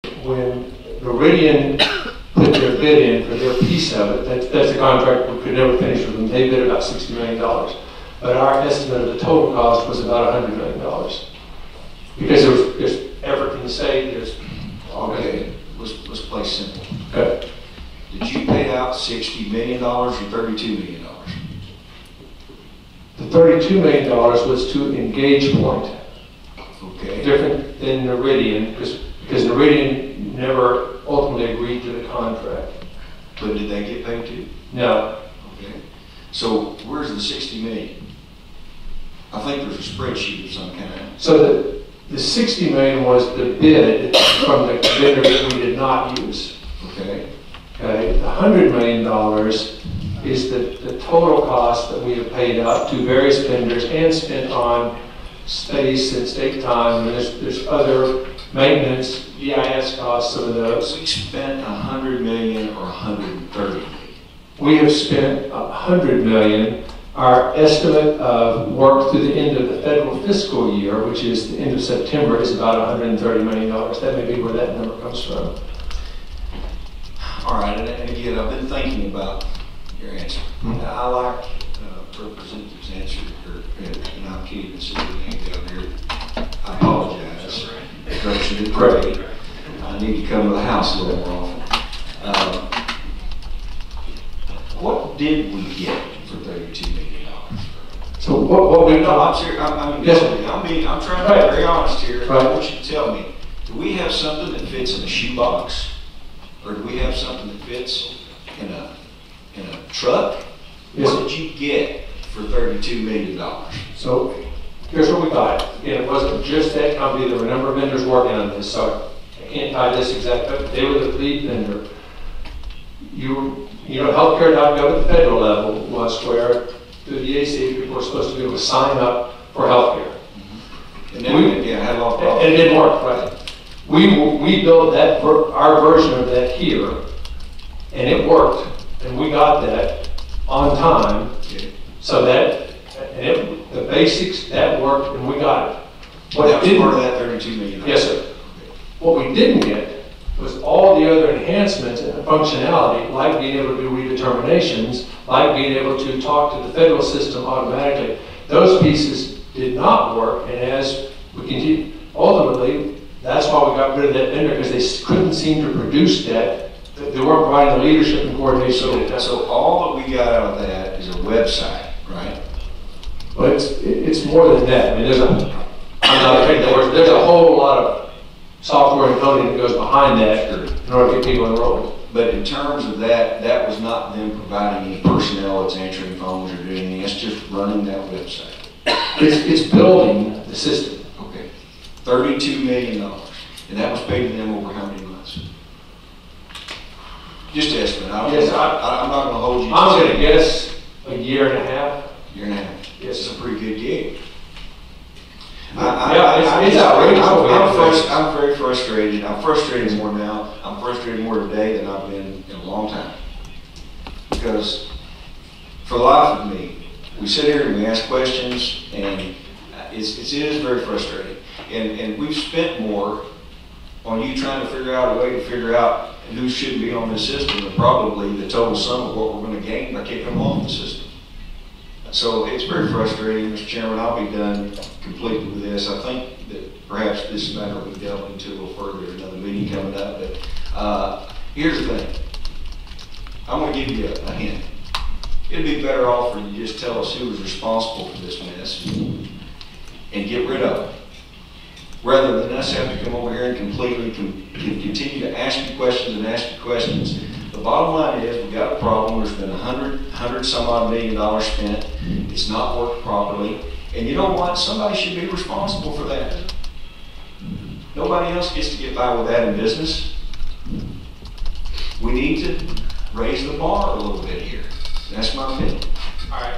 when Meridian put their bid in for their piece of it, that's a contract we could never finish with them. They bid about $60 million. But our estimate of the total cost was about $100 million. Because there's effort in the state, there's... Okay, let's play simple. Okay. Did you pay out $60 million or $32 million? The $32 million was to Engage Point. Okay. Different than Meridian, because Meridian never ultimately agreed to the contract. But did they get paid too? No. Okay. So where's the $60 million? I think there's a spreadsheet of some kind. So the $60 million was the bid from the vendor that we did not use. Okay. Okay. The $100 million is the total cost that we have paid out to various vendors and spent on space and state time. And there's other maintenance, EIS costs, some of those. We spent $100 million or $130 million? We have spent $100 million. Our estimate of work through the end of the federal fiscal year, which is the end of September, is about $130 million. That may be where that number comes from. All right, and again, I've been thinking about your answer. I like Representative's answer, and I can't even see anything down here. I apologize. Representative Gray, I need to come to the House a little more often. What did we get for $32 million? So what we No, I'm serious. I'm trying to be very honest here. Right. I want you to tell me: do we have something that fits in a shoebox, or do we have something that fits in a truck? Yes. What did you get for $32 million? So here's what we got. Again, it wasn't just that company. There were a number of vendors working on this, so I can't tie this exact, but they were the lead vendor. You know, healthcare.gov at the federal level was where through the AC people were supposed to be able to sign up for healthcare. And then had a lot of problems. And it didn't work, right? We built that our version of that here, and it worked, and we got that on time. Okay. So that the basics that worked, and we got it. What that was part of that $32 million? Yes, sir. What we didn't get was all the other enhancements and functionality, like being able to do redeterminations, like being able to talk to the federal system automatically. Those pieces did not work, and as we continue, ultimately, that's why we got rid of that vendor, because they couldn't seem to produce that. They weren't providing the leadership and coordination. So all that we got out of that is a website, right? But it's more than that. I mean, there's a whole lot of software and coding that goes behind that in order to get people enrolled. But in terms of that was not them providing any personnel that's answering phones or doing anything. It's just running that website. It's building the system. Okay. $32 million. And that was paid to them over how many months? Just estimate. Yes, I'm not going to hold you. I'm going to guess a year and a half. Year and a half. Yes. It's a pretty good gig. It's outrageous. I'm very frustrated. I'm frustrated more now. I'm frustrated more today than I've been in a long time. Because for the life of me, we sit here and we ask questions, and it is very frustrating. And we've spent more on you trying to figure out a way to figure out who should be on this system than probably the total sum of what we're going to gain by kicking them off the system. So it's very frustrating, Mr. Chairman. I'll be done completely with this. I think that perhaps this matter will be delved into a little further in another meeting coming up. But here's the thing. I'm going to give you a hint. It'd be better off for you to just tell us who was responsible for this mess and get rid of it, rather than us have to come over here and completely continue to ask you questions and ask you questions. The bottom line is we've got a problem. There's been $100 some odd million spent. It's not worked properly. And you know what? Somebody should be responsible for that. Nobody else gets to get by with that in business. We need to raise the bar a little bit here. That's my opinion. All right.